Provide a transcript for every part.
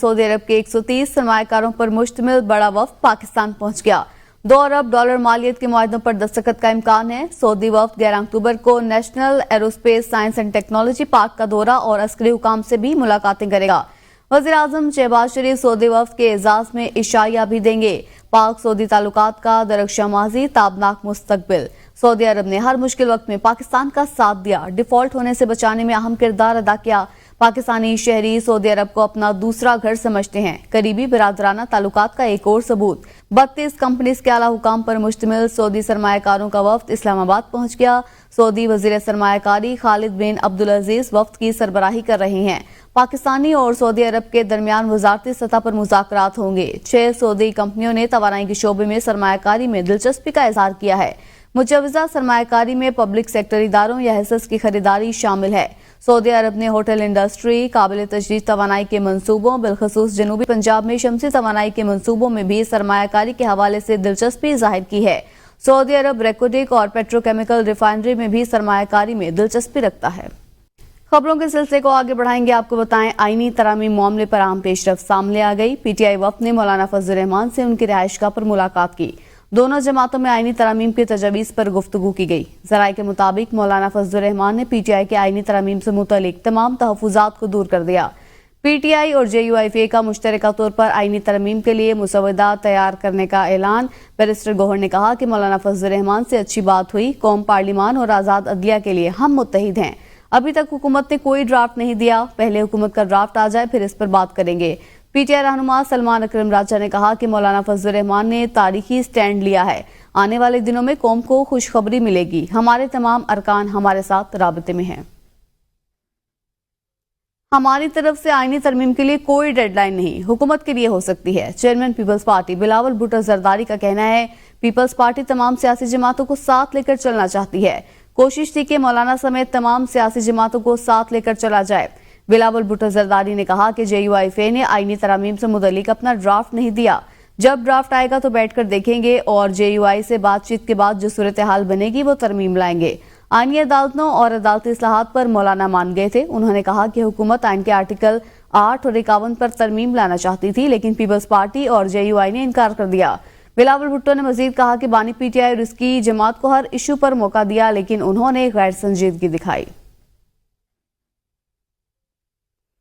Saudi अरब के 130 सरमायाकारों पर मुश्तमिल बड़ा वफ्द पाकिस्तान पहुंच गया। $2 अरब मालियत के मुआहदों पर दस्तखत का इम्कान है। सऊदी वफ्द 11 अक्टूबर को national aerospace science and technology park का दौरा और अस्करी हुकाम से भी मुलाकातें करेगा। वज़ीर आज़म शहबाज शरीफ सऊदी वफ्द के एजाज में इशाया भी देंगे। पाक सऊदी ताल्लुकात का दरख्शां माज़ी ताबनाक मुस्तकबिल। सऊदी अरब ने हर मुश्किल वक्त में पाकिस्तान का साथ दिया, डिफॉल्ट होने से बचाने में अहम किरदार अदा किया। पाकिस्तानी शहरी सऊदी अरब को अपना दूसरा घर समझते हैं। करीबी बिरादराना ताल्लुकात का एक और सबूत। 32 कंपनीज के आला हुकाम पर मुश्तमिल सऊदी सरमायाकारों का वफ्द इस्लामाबाद पहुंच गया। सऊदी वजीर सरमायाकारी खालिद बिन अब्दुल अजीज वफ्द की सरबराही कर रहे हैं। पाकिस्तानी और सऊदी अरब के दरमियान वजारती सतह पर मुज़ाकरात होंगे। 6 सऊदी कंपनियों ने तवानाई के शोबे में सरमायाकारी में दिलचस्पी का इजहार किया है। मुजवजा सरमायाकारी में पब्लिक सेक्टर इदारों या हिस्स की खरीदारी शामिल है। सऊदी अरब ने होटल इंडस्ट्री, काबिल तजदीद तवानाई के मंसूबों, बिलखसूस जनूबी पंजाब में शमसी तवानाई के मंसूबों में भी सरमायाकारी के हवाले से दिलचस्पी जाहिर की है। सऊदी अरब रेकोडिक और पेट्रोकेमिकल रिफाइनरी में भी सरमायाकारी में दिलचस्पी रखता है। खबरों के सिलसिले को आगे बढ़ाएंगे। आपको बताएं, आईनी तरामीम मामले पर अहम पेशरफ सामने आ गई। पीटीआई वफ्द ने मौलाना फजल रहमान से उनकी रिहाइशगाह पर मुलाकात की। दोनों जमातों में आईनी तरामीम की तजवीज़ पर गुफ्तगू की गई। ज़राए के मुताबिक मौलाना फजल रहमान ने पीटीआई के आईनी तरामीम से मुतल्लिक तमाम तहफ़्फ़ुज़ात को दूर कर दिया। पीटीआई और JUIFA का मुश्तरका तौर पर आईनी तरमीम के लिए मुसवदा तैयार करने का ऐलान। बैरिस्टर गौहर ने कहा कि मौलाना फजल रहमान से अच्छी बात हुई। कौम, पार्लिमान और आज़ाद अदलिया के लिए हम मुत्तहिद हैं। अभी तक हुकूमत ने कोई ड्राफ्ट नहीं दिया, पहले हुकूमत का ड्राफ्ट आ जाए फिर इस पर बात करेंगे। पीटीआई रहनुमा सलमान अकरम राजा ने कहा कि मौलाना फजल रहमान ने तारीखी स्टैंड लिया है। आने वाले दिनों में कौम को खुशखबरी मिलेगी। हमारे तमाम अरकान हमारे साथ राबते में हैं। हमारी तरफ से आईनी तरमीम के लिए कोई डेडलाइन नहीं, हुकूमत के लिए हो सकती है। चेयरमैन पीपल्स पार्टी बिलावल भुट्टो जरदारी का कहना है, पीपल्स पार्टी तमाम सियासी जमातों को साथ लेकर चलना चाहती है। कोशिश थी कि मौलाना समेत तमाम सियासी जमातों को साथ लेकर चला जाए। बिलावल भुट्टो जरदारी ने कहा कि JUIFA ने आईनी तरामीम से मुतल्लिक अपना ड्राफ्ट नहीं दिया। जब ड्राफ्ट आएगा तो बैठकर देखेंगे और JUI से बातचीत के बाद जो सूरत हाल बनेगी वो तरमीम लाएंगे। आईनी अदालतों और अदालती इस्लाहात पर मौलाना मान गए थे। उन्होंने कहा कि हुकूमत आइन के आर्टिकल 8 और 51 पर तरमीम लाना चाहती थी, लेकिन पीपल्स पार्टी और JUI ने इनकार कर दिया। बिलावल भुट्टो ने मजीद कहा कि बानी PTI और इसकी जमात को हर इशू पर मौका दिया, लेकिन उन्होंने गैर संजीदगी दिखाई।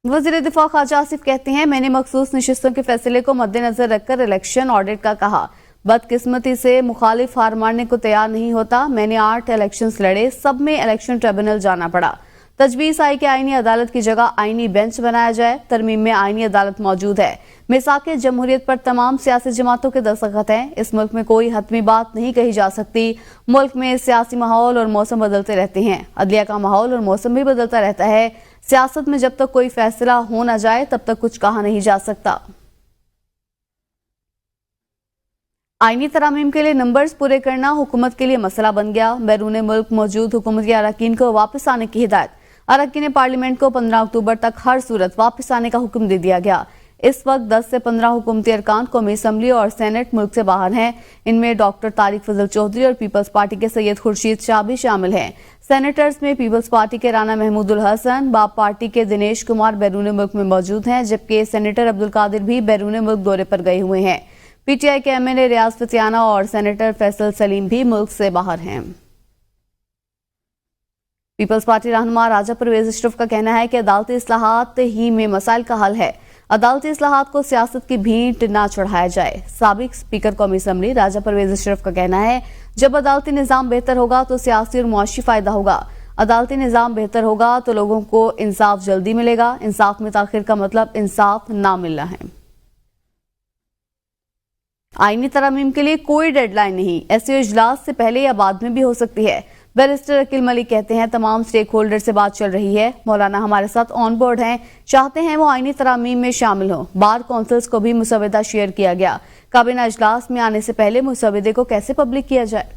वज़ीर दिफा ख्वाजा आसिफ कहते हैं, मैंने मखसूस नशिस्तों के फैसले को मद्देनजर रखकर इलेक्शन ऑडिट का कहा। बदकिस्मती से मुखालिफ हार मानने को तैयार नहीं होता। मैंने 8 इलेक्शंस लड़े, सब में इलेक्शन ट्रिब्यूनल जाना पड़ा। तजवीज़ आई कि आईनी अदालत की जगह आईनी बेंच बनाया जाए। तरमीम में आईनी अदालत मौजूद है। मिसाक़े जमहूरियत पर तमाम सियासी जमातों के दस्तखत हैं। इस मुल्क में कोई हतमी बात नहीं कही जा सकती। मुल्क में सियासी माहौल और मौसम बदलते रहते हैं। अदलिया का माहौल और मौसम भी बदलता रहता है। सियासत में जब तक कोई फैसला हो न जाए तब तक कुछ कहा नहीं जा सकता। आईनी तरामीम के लिए नंबर्स पूरे करना हुकूमत के लिए मसला बन गया। बैरून मुल्क मौजूद हुकूमती अरकान को वापस आने की हिदायत। अरकान पार्लियामेंट को 15 अक्टूबर तक हर सूरत वापस आने का हुक्म दे दिया गया। इस वक्त 10 से 15 हुकूमती अरकान कौमी असम्बली और सेनेट मुल्क से बाहर हैं। इनमें डॉक्टर तारिक फजल चौधरी और पीपल्स पार्टी के सैयद खुर्शीद शाह भी शामिल हैं। सेनेटर्स में पीपल्स पार्टी के राना महमूदुल हसन, बाप पार्टी के दिनेश कुमार बैरून मुल्क में मौजूद हैं, जबकि सेनेटर अब्दुल कादिर भी बैरून मुल्क दौरे पर गए हुए हैं। PTI के MLA रियाज फतियाना और सेनेटर फैसल सलीम भी मुल्क से बाहर हैं। पीपल्स पार्टी रहनुमा राजा परवेज अशरफ का कहना है कि अदालती इस्लाहात ही में मसाइल का हल है। अदालती इस्लाहात को सियासत की भींट ना चढ़ाया जाए। साबिक स्पीकर कौमी असम्बली राजा परवेज अशरफ का कहना है, जब अदालती निज़ाम बेहतर होगा तो सियासी और मुआशी फायदा होगा। अदालती निज़ाम बेहतर होगा तो लोगों को इंसाफ जल्दी मिलेगा। इंसाफ में ताखिर का मतलब इंसाफ ना मिलना है। आईनी तरामीम के लिए कोई डेडलाइन नहीं, ऐसे इजलास से पहले या बाद में भी हो सकती है। बैरिस्टर अकील मलिक कहते हैं, तमाम स्टेक होल्डर से बात चल रही है। मौलाना हमारे साथ ऑन बोर्ड हैं, चाहते हैं वो आईनी तरामीम में शामिल हों। बार काउंसिल्स को भी मुसवदा शेयर किया गया। काबीना इजलास में आने से पहले मुसवदे को कैसे पब्लिक किया जाए।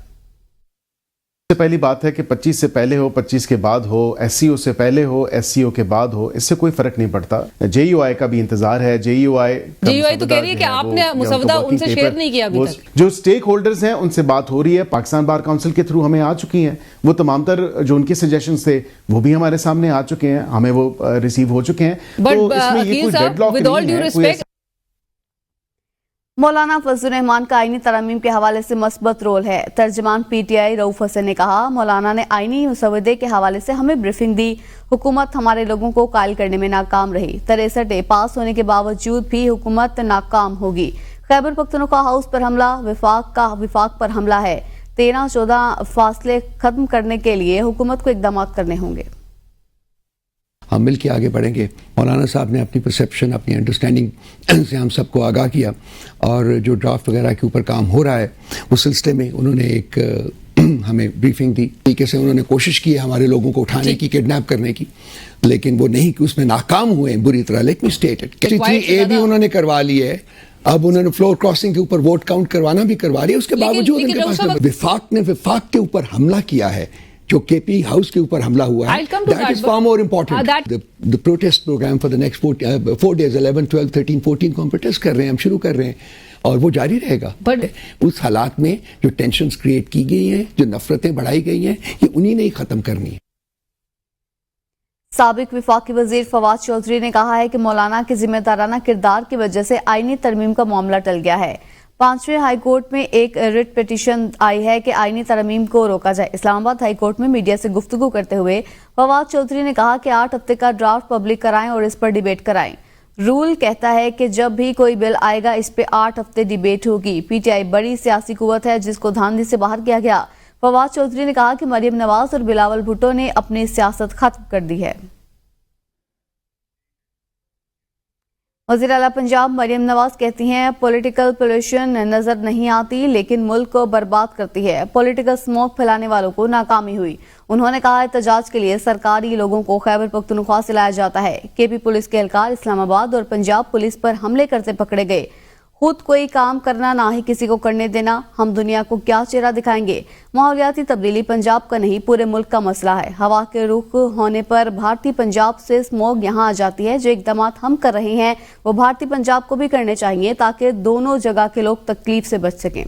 سے پہلی بات ہے کہ 25 سے پہلے ہو 25 کے بعد ہو ایس سی او سے پہلے ہو ایس سی او کے بعد ہو اس سے کوئی فرق نہیں پڑتا. جے یو آئی کا بھی انتظار ہے. جے یو آئی تو کہہ رہی ہے کہ آپ نے مسودہ ان سے شیئر نہیں کیا ابھی تک. جو سٹیک ہولڈرز ہیں ان سے بات ہو رہی ہے, پاکستان بار کونسل کے تھرو ہمیں آ چکی ہیں. وہ تمام تر جو ان کے سجیشنز تھے وہ بھی ہمارے سامنے آ چکے ہیں, ہمیں وہ ریسیو ہو چکے ہیں. تو اس میں یہ کوئی ڈیڈ لاک نہیں ہے. مولانا فضل الرحمان کا آئینی ترامیم کے حوالے سے مثبت رول ہے. ترجمان پی ٹی آئی رؤف حسن نے کہا, مولانا نے آئینی مسودے کے حوالے سے ہمیں بریفنگ دی. حکومت ہمارے لوگوں کو قائل کرنے میں ناکام رہی. 63 پاس ہونے کے باوجود بھی حکومت ناکام ہوگی. خیبر پختونخوا ہاؤس پر حملہ وفاق پر حملہ ہے. 13-14 فاصلے ختم کرنے کے لیے حکومت کو اقدامات کرنے ہوں گے. ہم مل کے آگے بڑھیں گے. مولانا صاحب نے اپنی پرسیپشن اپنی انڈرسٹینڈنگ سے ہم سب کو آگاہ کیا, اور جو ڈرافٹ وغیرہ کے اوپر کام ہو رہا ہے اس سلسلے میں انہوں نے ایک ہمیں بریفنگ دی. طریقے سے انہوں نے کوشش کی ہے ہمارے لوگوں کو اٹھانے کی, کڈنیپ کرنے کی, لیکن وہ نہیں کہ اس میں ناکام ہوئے بری طرح. Let me state it 3A بھی انہوں نے کروا لی ہے. اب انہوں نے فلور کراسنگ کے اوپر ووٹ کاؤنٹ کروانا بھی کروا رہی ہے. اس کے باوجود ان کے پاس وفاق نے وفاق کے اوپر حملہ کیا ہے, جو کے پی ہاؤس کے اوپر حملہ ہوا ہے. That is far more important. The protest program for the next 4 days 11, 12, 13, 14 کو ہم پروٹیسٹ کر رہے ہیں, ہم شروع کر رہے ہیں, اور وہ جاری رہے گا. اس حالات میں جو ٹینشنز کریٹ کی گئی ہیں, جو نفرتیں بڑھائی گئی ہیں, یہ انہی نے ہی ختم کرنی ہے. سابق وفاقی وزیر فواد چودھری نے کہا ہے کہ مولانا کے ذمہ دارانہ کردار کی وجہ سے آئینی ترمیم کا معاملہ ٹل گیا ہے. 5ویں ہائی کورٹ میں ایک ریٹ پیٹیشن آئی ہے کہ آئینی ترمیم کو روکا جائے. اسلام آباد ہائی کورٹ میں میڈیا سے گفتگو کرتے ہوئے فواد چودھری نے کہا کہ 8 ہفتے کا ڈرافٹ پبلک کرائیں اور اس پر ڈیبیٹ کرائیں. رول کہتا ہے کہ جب بھی کوئی بل آئے گا اس پہ 8 ہفتے ڈیبیٹ ہوگی. پی ٹی آئی بڑی سیاسی قوت ہے جس کو دھاندلی سے باہر کیا گیا. فواد چودھری نے کہا کہ مریم نواز اور بلاول بھٹو نے اپنی سیاست ختم کر دی ہے. وزیر اعلیٰ پنجاب مریم نواز کہتی ہیں پولیٹیکل پولیوشن نظر نہیں آتی لیکن ملک کو برباد کرتی ہے. پولیٹیکل سموک پھیلانے والوں کو ناکامی ہوئی. انہوں نے کہا احتجاج کے لیے سرکاری لوگوں کو خیبر پختونخوا سے لایا جاتا ہے. کے پی پولیس کے اہلکار اسلام آباد اور پنجاب پولیس پر حملے کرتے پکڑے گئے. خود کوئی کام کرنا نہ ہی کسی کو کرنے دینا, ہم دنیا کو کیا چہرہ دکھائیں گے. ماحولیاتی تبدیلی پنجاب کا نہیں پورے ملک کا مسئلہ ہے. ہوا کے رخ ہونے پر بھارتی پنجاب سے اسموگ یہاں آ جاتی ہے. جو اقدامات ہم کر رہے ہیں وہ بھارتی پنجاب کو بھی کرنے چاہیے تاکہ دونوں جگہ کے لوگ تکلیف سے بچ سکیں.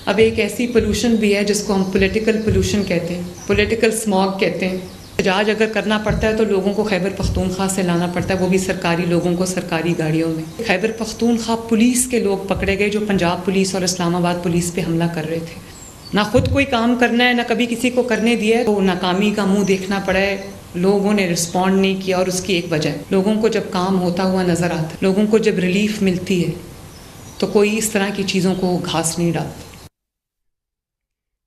اب ایک ایسی پولوشن بھی ہے جس کو ہم پولیٹیکل پولوشن کہتے ہیں, پولیٹیکل اسموگ کہتے ہیں. احتجاج اگر کرنا پڑتا ہے تو لوگوں کو خیبر پختونخوا سے لانا پڑتا ہے, وہ بھی سرکاری لوگوں کو سرکاری گاڑیوں میں. خیبر پختونخوا پولیس کے لوگ پکڑے گئے جو پنجاب پولیس اور اسلام آباد پولیس پہ حملہ کر رہے تھے. نہ خود کوئی کام کرنا ہے نہ کبھی کسی کو کرنے دیا ہے, تو ناکامی کا منہ دیکھنا پڑا ہے. لوگوں نے رسپونڈ نہیں کیا اور اس کی ایک وجہ ہے لوگوں کو جب کام ہوتا ہوا نظر آتا ہے, لوگوں کو جب ریلیف ملتی ہے تو کوئی اس طرح کی چیزوں کو گھاس نہیں ڈالتا.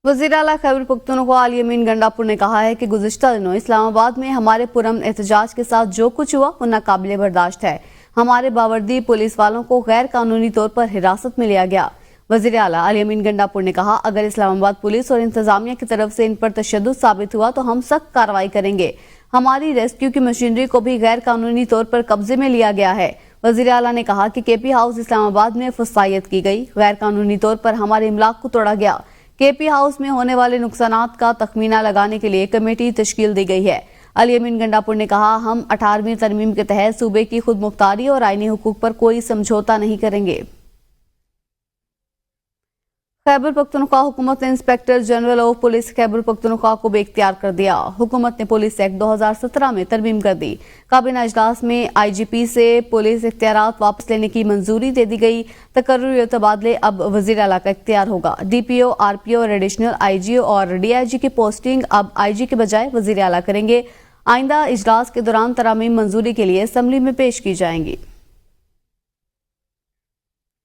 وزیر اعلیٰ خیبر پختونخوا علی امین گنڈاپور نے کہا ہے کہ گزشتہ دنوں اسلام آباد میں ہمارے پرامن احتجاج کے ساتھ جو کچھ ہوا وہ ناقابل برداشت ہے. ہمارے باوردی پولیس والوں کو غیر قانونی طور پر حراست میں لیا گیا. وزیر اعلیٰ علی امین گنڈاپور نے کہا اگر اسلام آباد پولیس اور انتظامیہ کی طرف سے ان پر تشدد ثابت ہوا تو ہم سخت کارروائی کریں گے. ہماری ریسکیو کی مشینری کو بھی غیر قانونی طور پر قبضے میں لیا گیا ہے. وزیر اعلیٰ نے کہا کہ کے پی ہاؤس اسلام آباد میں فسائیت کی گئی, غیر قانونی طور پر ہمارے املاک کو توڑا گیا. کے پی ہاؤس میں ہونے والے نقصانات کا تخمینہ لگانے کے لیے کمیٹی تشکیل دی گئی ہے. علی امین گنڈاپور نے کہا ہم 18ویں ترمیم کے تحت صوبے کی خود مختاری اور آئینی حقوق پر کوئی سمجھوتا نہیں کریں گے. خیبر پختونخوا حکومت نے inspector general of police Khyber Pakhtunkhwa کو بے اختیار کر دیا. حکومت نے پولیس ایکٹ 2017 میں ترمیم کر دی. کابینہ اجلاس میں آئی جی پی سے پولیس اختیارات واپس لینے کی منظوری دے دی گئی. تقرری اور تبادلے اب وزیر اعلیٰ کا اختیار ہوگا. ڈی پی او, آر پی او اور ایڈیشنل آئی جی او اور ڈی آئی جی کی پوسٹنگ اب آئی جی کے بجائے وزیر اعلیٰ کریں گے. آئندہ اجلاس کے دوران ترامیم منظوری کے لیے اسمبلی میں پیش کی جائیں گی.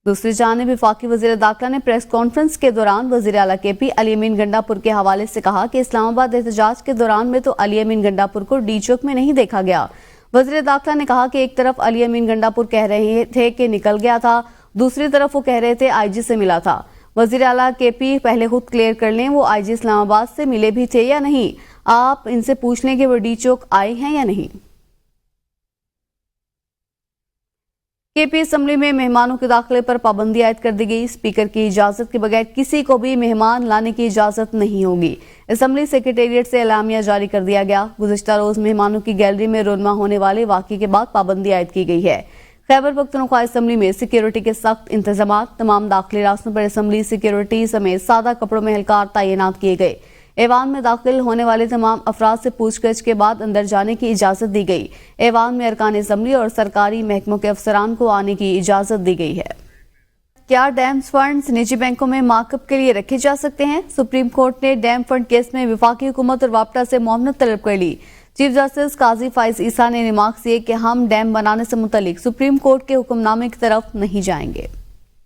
دوسری جانب وفاقی وزیر داخلہ نے پریس کانفرنس کے دوران وزیر اعلیٰ کے پی علی امین گنڈاپور کے حوالے سے کہا کہ اسلام آباد احتجاج کے دوران میں تو علی امین گنڈاپور کو ڈی چوک میں نہیں دیکھا گیا. وزیر داخلہ نے کہا کہ ایک طرف علی امین گنڈاپور کہہ رہے تھے کہ نکل گیا تھا, دوسری طرف وہ کہہ رہے تھے آئی جی سے ملا تھا. وزیر اعلیٰ کے پی پہلے خود کلیئر کر لیں وہ آئی جی اسلام آباد سے ملے بھی تھے یا نہیں. آپ ان سے پوچھ لیں کہ وہ ڈی چوک آئے ہیں یا نہیں. के पी असम्बली में मेहमानों के दाखिले पर पाबंदी आयद कर दी गई। स्पीकर की इजाजत के बगैर किसी को भी मेहमान लाने की इजाजत नहीं होगी। असम्बली सेक्रेटेरिएट से एलामिया जारी कर दिया गया। गुज़िश्ता रोज मेहमानों की गैलरी में रोनमा होने वाले वाक़े के बाद पाबंदी आयद की गई है। खैबर पख्तूनख्वा असम्बली में सिक्योरिटी के सख्त इंतजामात। तमाम दाखिली रास्तों पर असम्बली सिक्योरिटी समेत सादा कपड़ों में एहलकार तैनात किए गए। ऐवान में दाखिल होने वाले तमाम अफराद से पूछगछ के बाद अंदर जाने की इजाजत दी गई। ऐवान में अरकान असम्बली और सरकारी महकमों के अफसरान को आने की इजाजत दी गई है। क्या डैम्स फंड्स निजी बैंकों में मार्कअप के लिए रखे जा सकते हैं? सुप्रीम कोर्ट ने डैम फंड केस में वफाकी हुकूमत और वापटा से मुआवनत तलब कर ली। चीफ जस्टिस काजी फाइज ईसा ने रिमार्क्स दिए कि हम डैम बनाने से मुतल्लिक सुप्रीम कोर्ट के हुक्मनामे की तरफ नहीं जाएंगे।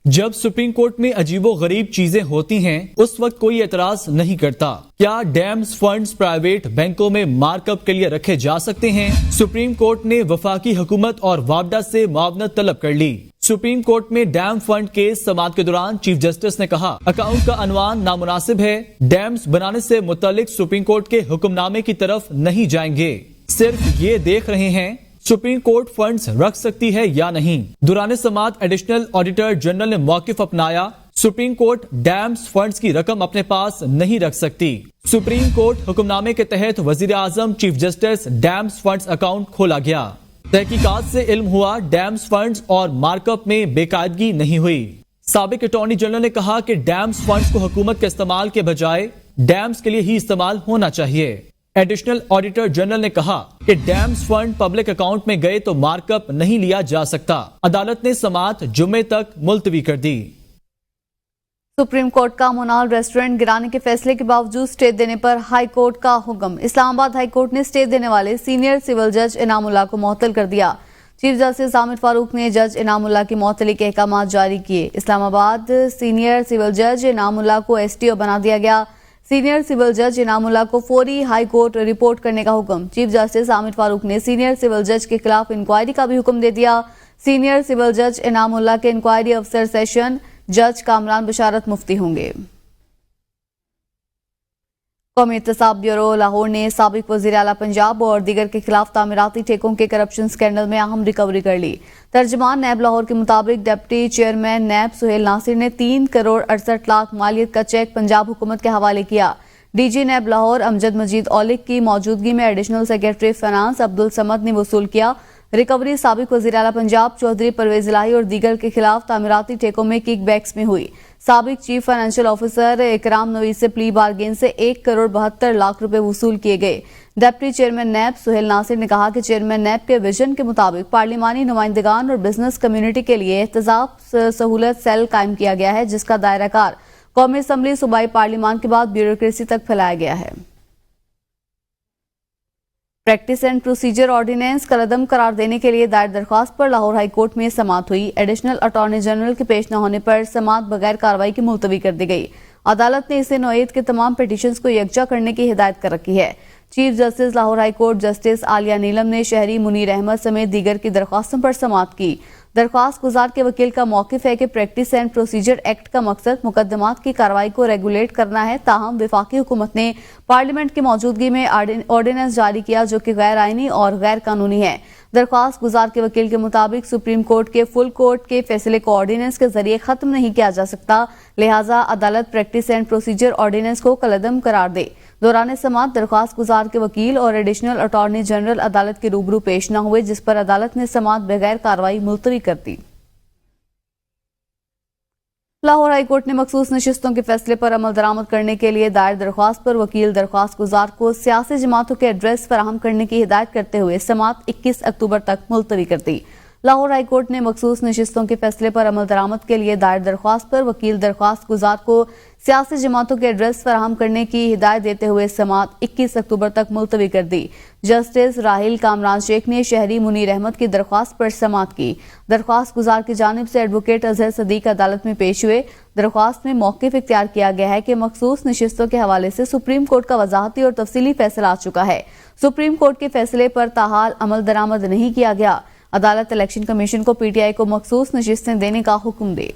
जब सुप्रीम कोर्ट में अजीबो गरीब चीजें होती हैं, उस वक्त कोई एतराज नहीं करता। क्या डैम्स फंड्स प्राइवेट बैंकों में मार्कअप के लिए रखे जा सकते हैं? सुप्रीम कोर्ट ने वफाकी हुकूमत और वापडा से मुआवनत तलब कर ली। सुप्रीम कोर्ट में डैम फंड केस समाअत के दौरान चीफ जस्टिस ने कहा, अकाउंट का अनवान नामुनासिब है। डैम्स बनाने से मुतल्लिक सुप्रीम कोर्ट के हुक्मनामे की तरफ नहीं जाएंगे, सिर्फ ये देख रहे हैं सुप्रीम कोर्ट फंड्स रख सकती है या नहीं। दौरान समाअत एडिशनल ऑडिटर जनरल ने मौकिफ अपनाया, सुप्रीम कोर्ट डैम्स फंड्स की रकम अपने पास नहीं रख सकती। सुप्रीम कोर्ट हुक्मनामे के तहत वजीर आजम chief justice dams funds account खोला गया। तहकीकात से इल्म हुआ डैम्स फंड्स और मार्कअप में बेकायदगी नहीं हुई। साबिक अटॉर्नी जनरल ने कहा कि डैम्स फंड्स को हुकूमत के इस्तेमाल के बजाय डैम्स के लिए ही इस्तेमाल होना चाहिए। एडिशनल ऑडिटर जनरल ने कहा कि डैम्स फंड पब्लिक अकाउंट में गए तो मार्कअप नहीं लिया जा सकता। अदालत ने समाअत जुम्मे तक मुलतवी कर दी। सुप्रीम कोर्ट का मोनाल रेस्टोरेंट गिराने के फैसले के बावजूद स्टे देने पर हाई कोर्ट का हुक्म। इस्लामाबाद हाई कोर्ट ने स्टे देने वाले सीनियर सिविल जज इनामुल्लाह को मुअत्तल कर दिया। चीफ जस्टिस आमिर फारूक ने जज इनामुल्लाह की मुअत्तली के अहकाम जारी किए। इस्लामाबाद सीनियर सिविल जज इनामुल्लाह को एसटीओ बना दिया गया। सीनियर सिविल जज इनामुल्लाह को फौरी हाई कोर्ट रिपोर्ट करने का हुक्म। चीफ जस्टिस आमिर फारूक ने सीनियर सिविल जज के खिलाफ इंक्वायरी का भी हुक्म दे दिया। सीनियर सिविल जज इनामुल्लाह के इंक्वायरी अफसर सेशन जज कामरान बशारत मुफ्ती होंगे। कौमी एहतसाब ब्यूरो लाहौर ने साबिक वज़ीर आला पंजाब और दीगर के खिलाफ तामीराती ठेकों के करप्शन स्कैंडल में अहम रिकवरी कर ली। तर्जमान नैब लाहौर के मुताबिक डिप्टी चेयरमैन नैब सुहेल नासिर ने 3 करोड़ 68 लाख मालियत का चेक पंजाब हुकूमत के हवाले किया। डीजी नैब लाहौर अमजद मजीद औलिक की मौजूदगी में additional secretary finance Abdul Samad ने वसूल किया। रिकवरी साबिक वज़ीर आला पंजाब चौधरी परवेज इलाही और दीगर के खिलाफ तामीराती ठेकों में किकबैक्स में हुई। साबिक चीफ फाइनेंशियल ऑफिसर इकराम नवीद से प्ली बारगेन से 1 करोड़ 72 लाख रुपए वसूल किए गए। डिप्टी चेयरमैन नैब सुहेल नासिर ने कहा कि चेयरमैन नैब के विजन के मुताबिक पार्लिमानी नुमाइंदगान और बिजनेस कम्युनिटी के लिए एहतसाब सहूलत सेल कायम किया गया है, जिसका दायराकार कौमी असम्बली सूबाई पार्लिमान के बाद ब्यूरोक्रेसी तक फैलाया गया है। प्रैक्टिस एंड प्रोसीजर ऑर्डिनेंस कलअदम करार देने के लिए दायर दरख्वास्त पर लाहौर हाई कोर्ट में समाअत हुई। एडिशनल अटॉर्नी जनरल के पेश न होने पर समाअत बगैर कार्रवाई की मुलतवी कर दी गई। अदालत ने इसे नौयत के तमाम पिटीशंस को यकजा करने की हिदायत कर रखी है। Chief justice Lahore high court justice Aalia Neelam ने शहरी मुनीर अहमद समेत दीगर की दरख्वास्तों पर समाअत की। दरख्वास्त गुजार के वकील का मौकिफ है कि प्रैक्टिस एंड प्रोसीजर एक्ट का मकसद मुकदमात की कार्रवाई को रेगुलेट करना है। ताहम वफाकी हुकूमत ने पार्लियामेंट की मौजूदगी में ऑर्डिनेंस जारी किया जो कि गैर आईनी और गैर कानूनी है। दरख्वास्त गुजार के वकील के मुताबिक सुप्रीम कोर्ट के फुल कोर्ट के फैसले को ऑर्डिनेंस के जरिए खत्म नहीं किया जा सकता, लिहाजा अदालत प्रैक्टिस एंड प्रोसीजर ऑर्डिनेंस को कलअदम करार दे। दौरान समाअत दरख्वास्त गुजार के वकील और एडिशनल अटॉर्नी जनरल अदालत के रूबरू पेश न हुए, जिस पर अदालत ने समाअत बगैर कार्रवाई मुलतवी कर दी। लाहौर हाई कोर्ट ने मखसूस नशिस्तों के फैसले पर अमल दरामद करने के लिए दायर दरख्वास्त पर वकील दरख्वास्त गुजार को सियासी जमातों के एड्रेस फराहम करने की हिदायत करते हुए समाअत 21 अक्टूबर तक मुलतवी कर दी। लाहौर हाई कोर्ट ने मखसूस नशिस्तों के फैसले पर अमल दरामद के लिए दायर दरख्वास्त पर वकील दरख्वास्त गुजार को सियासी जमातों के एड्रेस फराहम करने की हिदायत देते हुए समाअत 21 अक्टूबर तक मुलतवी कर दी। जस्टिस राहिल कामरान शेख ने शहरी मुनीर अहमद की दरख्वास्त पर समाअत की। दरख्वास्त गुजार की जानिब से एडवोकेट अजहर सदीक अदालत में पेश हुए। दरख्वास्त में मौकिफ इख्तियार किया गया है कि मखसूस नशिस्तों के हवाले से सुप्रीम कोर्ट का वजाहती और तफसीली फैसला आ चुका है। सुप्रीम कोर्ट के फैसले पर ताहाल अमल दरामद नहीं किया गया। अदालत इलेक्शन कमीशन को पीटीआई को मखसूस नशिस्तें देने का हुक्म दे।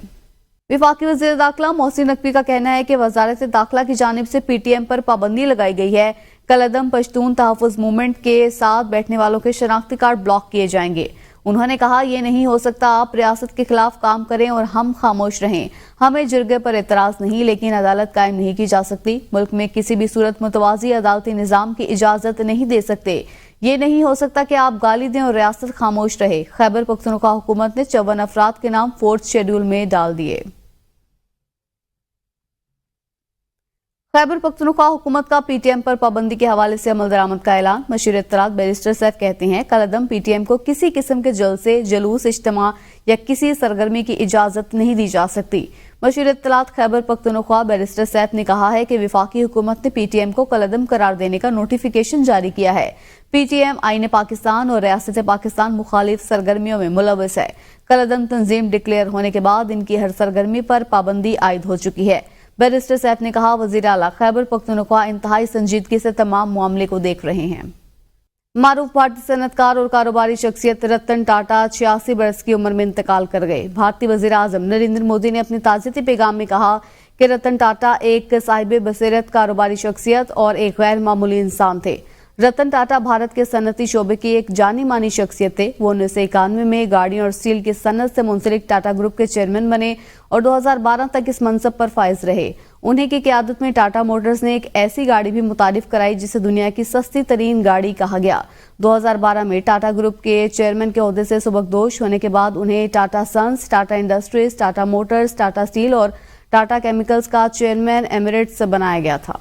वफाकी वज़ीर दाखिला मोहसिन नकवी का कहना है कि वजारत दाखिला की जानिब से पीटीएम पर पाबंदी लगाई गई है। कलअदम पश्तून तहफ़्फ़ुज़ मूवमेंट के साथ बैठने वालों के शनाख्ती कार्ड ब्लॉक किए जाएंगे। انہوں نے کہا یہ نہیں ہو سکتا آپ ریاست کے خلاف کام کریں اور ہم خاموش رہیں. ہمیں جرگے پر اعتراض نہیں لیکن عدالت قائم نہیں کی جا سکتی. ملک میں کسی بھی صورت متوازی عدالتی نظام کی اجازت نہیں دے سکتے. یہ نہیں ہو سکتا کہ آپ گالی دیں اور ریاست خاموش رہے. خیبر پختونخوا حکومت نے 54 افراد کے نام 4تھ شیڈول میں ڈال دیے. خیبر پختونخوا حکومت کا پی ٹی ایم پر پابندی کے حوالے سے عمل درآمد کا اعلان. مشیر اطلاعات بیرسٹر سیف کہتے ہیں کالعدم پی ٹی ایم کو کسی قسم کے جلسے، جلوس، اجتماع یا کسی سرگرمی کی اجازت نہیں دی جا سکتی. مشیر اطلاعات خیبر پختونخوا بیرسٹر سیف نے کہا ہے کہ وفاقی حکومت نے پی ٹی ایم کو کالعدم قرار دینے کا نوٹیفیکیشن جاری کیا ہے. پی ٹی ایم آئین پاکستان اور ریاست پاکستان مخالف سرگرمیوں میں ملوث ہے. کالعدم تنظیم ڈکلیئر ہونے کے بعد ان کی ہر سرگرمی پر پابندی عائد ہو چکی ہے. بیرسٹر سیف نے کہا وزیر اعلیٰ خیبر پختونخوا انتہائی سنجیدگی سے تمام معاملے کو دیکھ رہے ہیں. معروف بھارتی صنعت کار اور کاروباری شخصیت رتن ٹاٹا 86 برس کی عمر میں انتقال کر گئے. بھارتی وزیر اعظم نریندر مودی نے اپنے تعزیتی پیغام میں کہا کہ رتن ٹاٹا ایک صاحب بصیرت کاروباری شخصیت اور ایک غیر معمولی انسان تھے. رتن ٹاٹا بھارت کے صنعتی شعبے کی ایک جانی مانی شخصیت تھے. وہ 1991 میں گاڑیوں اور اسٹیل کی صنعت سے منسلک ٹاٹا گروپ کے چیئرمین بنے اور 2012 تک اس منصب پر فائز رہے. انہیں کی قیادت میں ٹاٹا موٹرز نے ایک ایسی گاڑی بھی متعارف کرائی جسے دنیا کی سستی ترین گاڑی کہا گیا. 2012 میں ٹاٹا گروپ کے چیئرمین کے عہدے سے سبکدوش ہونے کے بعد انہیں ٹاٹا سنس، ٹاٹا انڈسٹریز، ٹاٹا موٹرز، ٹاٹا اسٹیل اور ٹاٹا کیمیکلز کا چیئرمین ایمریٹس بنایا گیا تھا.